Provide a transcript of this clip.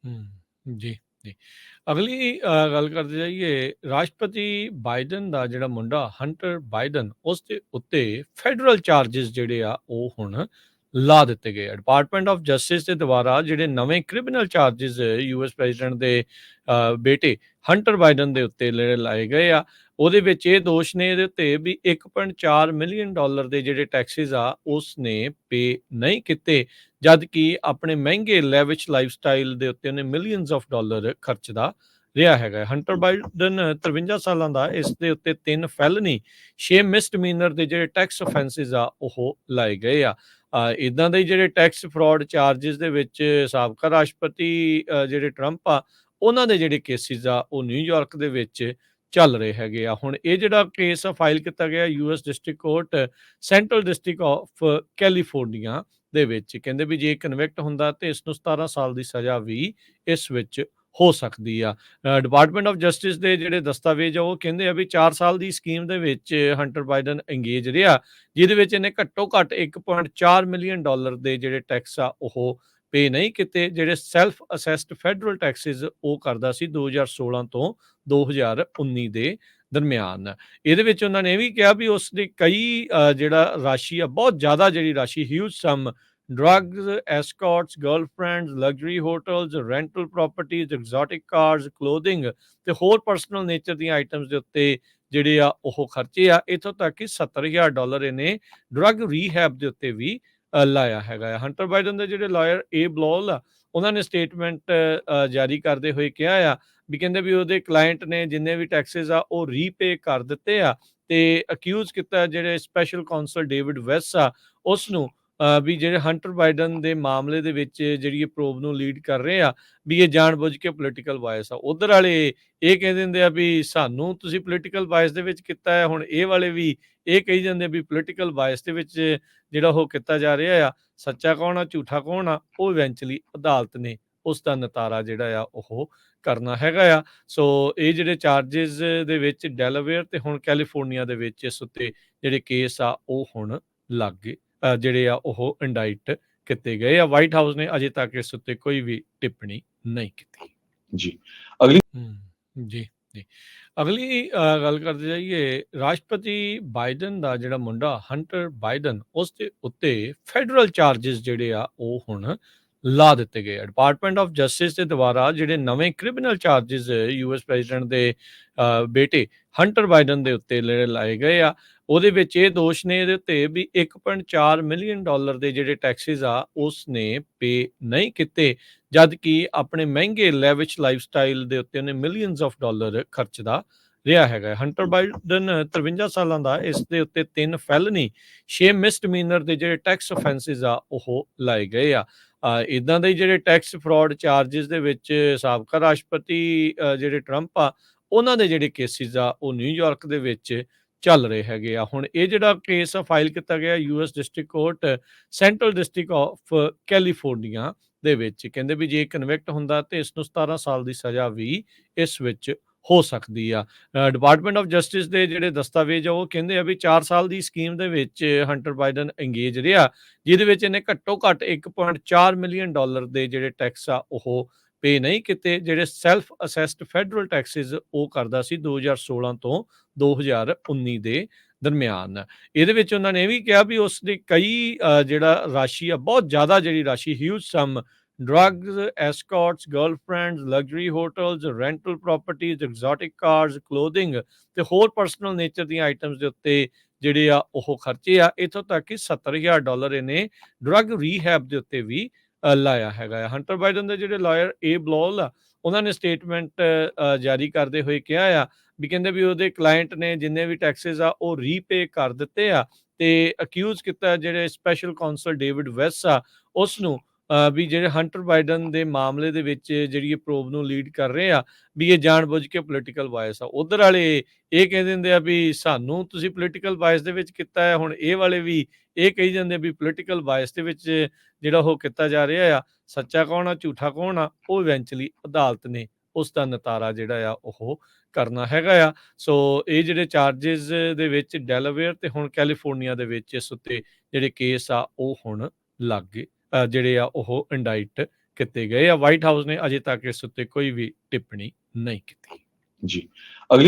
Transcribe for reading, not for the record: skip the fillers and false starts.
ਹੂੰ, ਜੀ, ਜੀ। ਅਗਲੀ ਗੱਲ ਕਰਦੇ ਜਾਈਏ ਰਾਸ਼ਟਰਪਤੀ ਬਾਈਡਨ ਦਾ ਜਿਹੜਾ ਮੁੰਡਾ ਹੰਟਰ ਬਾਈਡਨ ਉਸ ਦੇ ਉੱਤੇ ਫੈਡਰਲ ਚਾਰजेस ਜਿਹੜੇ ਆ ਉਹ ਹੁਣ ਲਾ ਦਿੱਤੇ ਗਏ ਆ। ਡਿਪਾਰਟਮੈਂਟ ਆਫ ਜਸਟਿਸ ਦੇ ਦੁਆਰਾ ਜਿਹੜੇ ਨਵੇਂ ਕ੍ਰਿਮੀਨਲ ਚਾਰजेस ਯੂਐਸ ਪ੍ਰੈਜ਼ੀਡੈਂਟ ਦੇ ਬੇਟੇ ਹੰਟਰ ਬਾਈਡਨ ਦੇ ਉੱਤੇ ਜਿਹੜੇ ਲਾਏ ਗਏ ਆ, ਉਹਦੇ ਵਿੱਚ ਇਹ ਦੋਸ਼ ਨੇ ਇਹਦੇ ਉੱਤੇ ਵੀ 1.4 ਮਿਲੀਅਨ ਡਾਲਰ ਦੇ ਜਿਹੜੇ ਟੈਕਸਿਸ ਆ ਉਸ ਨੇ ਪੇ ਨਹੀਂ ਕੀਤੇ, ਜਦ ਕਿ ਆਪਣੇ ਮਹਿੰਗੇ ਲੈਵਿਸ਼ ਲਾਈਫਸਟਾਈਲ ਦੇ ਉੱਤੇ ਉਹਨੇ ਮਿਲੀਅਨਸ ਆਫ ਡਾਲਰ ਖਰਚਦਾ ਰਿਹਾ ਹੈਗਾ। ਹੰਟਰ ਬਾਈਡਨ 53 ਸਾਲਾਂ ਦਾ, ਇਸ ਦੇ ਉੱਤੇ 3 ਫੈਲਨੀ 6 ਮਿਸਡਮੀਨਰ ਦੇ ਜਿਹੜੇ ਟੈਕਸ ਅਫੈਂਸਿਸ ਆ ਉਹ ਲਾਏ ਗਏ ਆ। ਇਦਾਂ ਦੇ ਜਿਹੜੇ ਟੈਕਸ ਫਰਾਡ ਚਾਰजेस ਦੇ ਵਿੱਚ ਸਾਬਕਾ ਰਾਸ਼ਟਰਪਤੀ ਜਿਹੜੇ ਟਰੰਪ ਆ ਉਹਨਾਂ ਦੇ ਜਿਹੜੇ ਕੇਸਿਸ ਆ ਉਹ ਨਿਊਯਾਰਕ ਦੇ ਵਿੱਚ ਚੱਲ ਰਹੇ ਹੈਗੇ ਆ। ਹੁਣ ਇਹ ਜਿਹੜਾ ਕੇਸ ਆ ਫਾਈਲ ਕੀਤਾ ਗਿਆ US district court central district of California ਦੇ ਵਿੱਚ, ਕਹਿੰਦੇ ਵੀ ਜੇ ਕਨਵਿਕਟ ਹੁੰਦਾ ਤੇ ਇਸ ਨੂੰ 17 ਸਾਲ ਦੀ ਸਜ਼ਾ ਵੀ ਇਸ ਵਿੱਚ ਹੋ ਸਕਦੀ ਆ। ਡਿਪਾਰਟਮੈਂਟ ਆਫ ਜਸਟਿਸ ਦੇ ਜਿਹੜੇ ਦਸਤਾਵੇਜ਼ ਆ ਉਹ ਕਹਿੰਦੇ ਆ ਵੀ 4 ਸਾਲ ਦੀ ਸਕੀਮ ਦੇ ਵਿੱਚ ਹੰਟਰ ਬਾਈਡਨ ਇੰਗੇਜ ਰਿਹਾ, ਜਿਹਦੇ ਵਿੱਚ ਇਹਨੇ ਘੱਟੋ ਘੱਟ 1.4 ਮਿਲੀਅਨ ਡਾਲਰ ਦੇ ਜਿਹੜੇ ਟੈਕਸ ਆ ਉਹ ਪੇ ਨਹੀਂ ਕੀਤੇ, ਜਿਹੜੇ ਸੈਲਫ ਅਸੈਸਡ ਫੈਡਰਲ ਟੈਕਸਿਸ ਉਹ ਕਰਦਾ ਸੀ 2016 ਤੋਂ 2019 ਦੇ ਦਰਮਿਆਨ। ਇਹਦੇ ਵਿੱਚ ਉਹਨਾਂ ਨੇ ਇਹ ਵੀ ਕਿਹਾ ਵੀ ਉਸ ਦੀ ਕਈ ਜਿਹੜਾ ਰਾਸ਼ੀ ਆ ਬਹੁਤ ਜ਼ਿਆਦਾ ਜਿਹੜੀ ਰਾਸ਼ੀ huge sum drugs, escorts, girlfriends, luxury hotels, rental properties, exotic cars, clothing ਤੇ ਹੋਰ ਪਰਸਨਲ ਨੇਚਰ ਦੀਆਂ ਆਈਟਮਸ ਦੇ ਉੱਤੇ ਜਿਹੜੇ ਆ ਉਹ ਖਰਚੇ ਆ। ਇੱਥੋਂ ਤੱਕ ਕਿ $70,000 ਇਹਨੇ ਡਰੱਗ ਰੀਹੈਬ ਦੇ ਉੱਤੇ ਵੀ ਲਾਇਆ ਹੈਗਾ। ਹੰਟਰ ਬਾਈਡਨ ਦੇ ਜਿਹੜੇ ਲਾਇਰ ਏ ਬਲੋਲ ਆ ਉਹਨਾਂ ਨੇ ਸਟੇਟਮੈਂਟ ਜਾਰੀ ਕਰਦੇ ਹੋਏ ਕਿਹਾ ਆ ਵੀ ਕਹਿੰਦੇ ਵੀ ਉਹਦੇ ਕਲਾਇੰਟ ਨੇ ਜਿੰਨੇ ਵੀ ਟੈਕਸਿਸ ਆ ਉਹ ਰੀਪੇ ਕਰ ਦਿੱਤੇ ਆ ਤੇ ਅਕਿਊਜ਼ ਕੀਤਾ ਜਿਹੜੇ ਸਪੈਸ਼ਲ ਕਾਉਂਸਲ ਡੇਵਿਡ ਵੈਸ ਆ ਉਸ ਨੂੰ ਵੀ ਜਿਹੜੇ ਹੰਟਰ ਬਾਈਡਨ ਦੇ ਮਾਮਲੇ ਦੇ ਵਿੱਚ ਜਿਹੜੀ ਇਹ ਪ੍ਰੋਬ ਨੂੰ ਲੀਡ ਕਰ ਰਹੇ ਆ ਵੀ ਇਹ ਜਾਣਬੁੱਝ ਕੇ ਪੋਲੀਟੀਕਲ ਬਾਇਸ ਆ। ਉਧਰ ਵਾਲੇ ਇਹ ਕਹਿੰਦੇ ਹੁੰਦੇ ਆ ਵੀ ਸਾਨੂੰ ਤੁਸੀਂ ਪੋਲੀਟੀਕਲ ਬਾਇਸ ਦੇ ਵਿੱਚ ਕੀਤਾ ਹੈ, ਹੁਣ ਇਹ ਵਾਲੇ ਵੀ ਇਹ ਕਹੀ ਜਾਂਦੇ ਆ ਵੀ ਪੋਲੀਟੀਕਲ ਬਾਇਸ ਦੇ ਵਿੱਚ ਜਿਹੜਾ ਉਹ ਕੀਤਾ ਜਾ ਰਿਹਾ ਆ। ਸੱਚਾ ਕੌਣ ਆ ਝੂਠਾ ਕੌਣ ਆ ਉਹ ਇਵੈਂਚੁਅਲੀ ਅਦਾਲਤ ਨੇ ਉਸ ਦਾ ਨਿਤਾਰਾ ਜਿਹੜਾ ਆ ਉਹ ਕਰਨਾ ਹੈਗਾ ਆ। ਸੋ ਇਹ ਜਿਹੜੇ ਚਾਰजेस ਦੇ ਵਿੱਚ ਡੈਲਾਵੇਅਰ ਤੇ ਹੁਣ ਕੈਲੀਫੋਰਨੀਆ ਦੇ ਵਿੱਚ ਇਸ ਉੱਤੇ ਜਿਹੜੇ ਕੇਸ ਆ ਉਹ ਹੁਣ ਲੱਗ ਗਏ, ਜਿਹੜੇ ਆ ਉਹ ਇੰਡਾਈਟ ਕੀਤੇ ਗਏ ਆ। ਵਾਈਟ ਹਾਊਸ ਨੇ ਅਜੇ ਤੱਕ ਇਸ ਉੱਤੇ ਕੋਈ ਵੀ ਟਿੱਪਣੀ ਨਹੀਂ ਕੀਤੀ। ਜੀ ਅਗਲੀ ਜੀ, ਜੀ। ਅਗਲੀ ਗੱਲ ਕਰਦੇ ਜਾਈਏ ਰਾਸ਼ਟਰਪਤੀ ਬਾਈਡਨ ਦਾ ਜਿਹੜਾ ਮੁੰਡਾ ਹੰਟਰ ਬਾਈਡਨ ਉਸ ਦੇ ਉੱਤੇ ਫੈਡਰਲ ਚਾਰजेस ਜਿਹੜੇ ਆ ਉਹ ਹੁਣ ਲਾ ਦਿੱਤੇ ਗਏ ਆ। ਡਿਪਾਰਟਮੈਂਟ ਆਫ ਜਸਟਿਸ ਦੇ ਦੁਆਰਾ ਜਿਹੜੇ ਨਵੇਂ ਕ੍ਰਿਮੀਨਲ ਚਾਰजेस ਯੂਐਸ ਪ੍ਰੈਜ਼ੀਡੈਂਟ ਦੇ ਬੇਟੇ ਹੰਟਰ ਬਾਈਡਨ ਦੇ ਉੱਤੇ ਜਿਹੜੇ ਲਾਏ ਗਏ ਆ, ਉਹਦੇ ਵਿੱਚ ਇਹ ਦੋਸ਼ ਨੇ ਇਹਦੇ ਉੱਤੇ ਵੀ 1.4 ਮਿਲੀਅਨ ਡਾਲਰ ਦੇ ਜਿਹੜੇ ਟੈਕਸਿਸ ਆ ਉਸ ਨੇ ਪੇ ਨਹੀਂ ਕੀਤੇ, ਜਦ ਕਿ ਆਪਣੇ ਮਹਿੰਗੇ ਲੈਵਿਸ਼ ਲਾਈਫਸਟਾਈਲ ਦੇ ਉੱਤੇ ਉਹਨੇ ਮਿਲੀਅਨਸ ਆਫ ਡਾਲਰ ਖਰਚਦਾ ਰਿਹਾ ਹੈਗਾ। ਹੰਟਰ ਬਾਈਡਨ 53 ਸਾਲਾਂ ਦਾ, ਇਸ ਦੇ ਉੱਤੇ 3 ਫੈਲਨੀ 6 ਮਿਸਡਮੀਨਰ ਦੇ ਜਿਹੜੇ ਟੈਕਸ ਅਫੈਂਸਿਸ ਆ ਉਹ ਲਾਏ ਗਏ ਆ। ਇਦਾਂ ਦੇ ਜਿਹੜੇ ਟੈਕਸ ਫਰਾਡ ਚਾਰजेस ਦੇ ਵਿੱਚ ਸਾਬਕਾ ਰਾਸ਼ਟਰਪਤੀ ਜਿਹੜੇ ਟਰੰਪ ਆ ਉਹਨਾਂ ਦੇ ਜਿਹੜੇ ਕੇਸਿਸ ਆ ਉਹ ਨਿਊਯਾਰਕ ਦੇ ਵਿੱਚ ਚੱਲ ਰਹੇ ਹੈਗੇ ਆ। ਹੁਣ ਇਹ ਜਿਹੜਾ ਕੇਸ ਆ ਫਾਈਲ ਕੀਤਾ ਗਿਆ US district court central district of California ਦੇ ਵਿੱਚ, ਕਹਿੰਦੇ ਵੀ ਜੇ ਕਨਵਿਕਟ ਹੁੰਦਾ ਤੇ ਇਸ ਨੂੰ 17 ਸਾਲ ਦੀ ਸਜ਼ਾ ਵੀ ਇਸ ਵਿੱਚ ਹੋ ਸਕਦੀ ਆ। ਡਿਪਾਰਟਮੈਂਟ ਆਫ ਜਸਟਿਸ ਦੇ ਜਿਹੜੇ ਦਸਤਾਵੇਜ਼ ਆ ਉਹ ਕਹਿੰਦੇ ਆ ਵੀ 4 ਸਾਲ ਦੀ ਸਕੀਮ ਦੇ ਵਿੱਚ ਹੰਟਰ ਬਾਈਡਨ ਇੰਗੇਜ ਰਿਹਾ, ਜਿਹਦੇ ਵਿੱਚ ਇਹਨੇ ਘੱਟੋ ਘੱਟ 1.4 ਮਿਲੀਅਨ ਡਾਲਰ ਦੇ ਜਿਹੜੇ ਟੈਕਸ ਆ ਉਹ ਪੇ ਨਹੀਂ ਕੀਤੇ, ਜਿਹੜੇ ਸੈਲਫ ਅਸੈਸਡ ਫੈਡਰਲ ਟੈਕਸਿਸ ਉਹ ਕਰਦਾ ਸੀ 2016 ਤੋਂ 2019 ਦੇ ਦਰਮਿਆਨ। ਇਹਦੇ ਵਿੱਚ ਉਹਨਾਂ ਨੇ ਇਹ ਵੀ ਕਿਹਾ ਵੀ ਉਸ ਦੀ ਕਈ ਜਿਹੜਾ ਰਾਸ਼ੀ ਆ ਬਹੁਤ ਜ਼ਿਆਦਾ ਜਿਹੜੀ ਰਾਸ਼ੀ huge sum drugs, escorts, girlfriends, luxury hotels, rental properties, exotic cars, clothing ਤੇ ਹੋਰ ਪਰਸਨਲ ਨੇਚਰ ਦੀਆਂ ਆਈਟਮਸ ਦੇ ਉੱਤੇ ਜਿਹੜੇ ਆ ਉਹ ਖਰਚੇ ਆ। ਇੱਥੋਂ ਤੱਕ ਕਿ $70,000 ਇਹਨੇ ਡਰੱਗ ਰੀਹੈਬ ਦੇ ਉੱਤੇ ਵੀ ਲਾਇਆ ਹੈਗਾ। ਹੰਟਰ ਬਾਈਡਨ ਦੇ ਜਿਹੜੇ ਲਾਇਰ ਏ ਬਲੋਲ ਆ ਉਹਨਾਂ ਨੇ ਸਟੇਟਮੈਂਟ ਜਾਰੀ ਕਰਦੇ ਹੋਏ ਕਿਹਾ ਆ ਵੀ ਕਹਿੰਦੇ ਵੀ ਉਹਦੇ ਕਲਾਇੰਟ ਨੇ ਜਿੰਨੇ ਵੀ ਟੈਕਸਿਸ ਆ ਉਹ ਰੀਪੇ ਕਰ ਦਿੱਤੇ ਆ ਤੇ ਅਕਿਊਜ਼ ਕੀਤਾ ਜਿਹੜੇ ਸਪੈਸ਼ਲ ਕਾਉਂਸਲ ਡੇਵਿਡ ਵੈਸ ਆ ਉਸ ਨੂੰ ਵੀ ਜਿਹੜੇ ਹੰਟਰ ਬਾਈਡਨ ਦੇ ਮਾਮਲੇ ਦੇ ਵਿੱਚ ਜਿਹੜੀ ਇਹ ਪ੍ਰੋਬ ਨੂੰ ਲੀਡ ਕਰ ਰਹੇ ਆ ਵੀ ਇਹ ਜਾਣਬੁੱਝ ਕੇ ਪੋਲੀਟੀਕਲ ਬਾਇਸ ਆ। ਉਧਰ ਵਾਲੇ ਇਹ ਕਹਿੰਦੇ ਹੁੰਦੇ ਆ ਵੀ ਸਾਨੂੰ ਤੁਸੀਂ ਪੋਲੀਟੀਕਲ ਬਾਇਸ ਦੇ ਵਿੱਚ ਕੀਤਾ ਹੈ, ਹੁਣ ਇਹ ਵਾਲੇ ਵੀ ਇਹ ਕਹੀ ਜਾਂਦੇ ਆ ਵੀ ਪੋਲੀਟੀਕਲ ਬਾਇਸ ਦੇ ਵਿੱਚ ਜਿਹੜਾ ਉਹ ਕੀਤਾ ਜਾ ਰਿਹਾ ਆ। ਸੱਚਾ ਕੌਣ ਆ ਝੂਠਾ ਕੌਣ ਆ ਉਹ ਇਵੈਂਚੁਅਲੀ ਅਦਾਲਤ ਨੇ ਉਸ ਦਾ ਨਿਤਾਰਾ ਜਿਹੜਾ ਆ ਉਹ ਕਰਨਾ ਹੈਗਾ ਆ। ਸੋ ਇਹ ਜਿਹੜੇ ਚਾਰजेस ਦੇ ਵਿੱਚ ਡੈਲਾਵੇਅਰ ਤੇ ਹੁਣ ਕੈਲੀਫੋਰਨੀਆ ਦੇ ਵਿੱਚ ਇਸ ਉੱਤੇ ਜਿਹੜੇ ਕੇਸ ਆ ਉਹ ਹੁਣ ਲੱਗ ਗਏ, ਜਿਹੜੇ ਆ ਉਹ ਇੰਡਾਈਟ ਕੀਤੇ ਗਏ ਆ। ਵਾਈਟ ਹਾਊਸ ਨੇ ਅਜੇ ਤੱਕ ਇਸ ਉੱਤੇ ਕੋਈ ਵੀ ਟਿੱਪਣੀ ਨਹੀਂ ਕੀਤੀ। ਜੀ। ਅਗਲੀ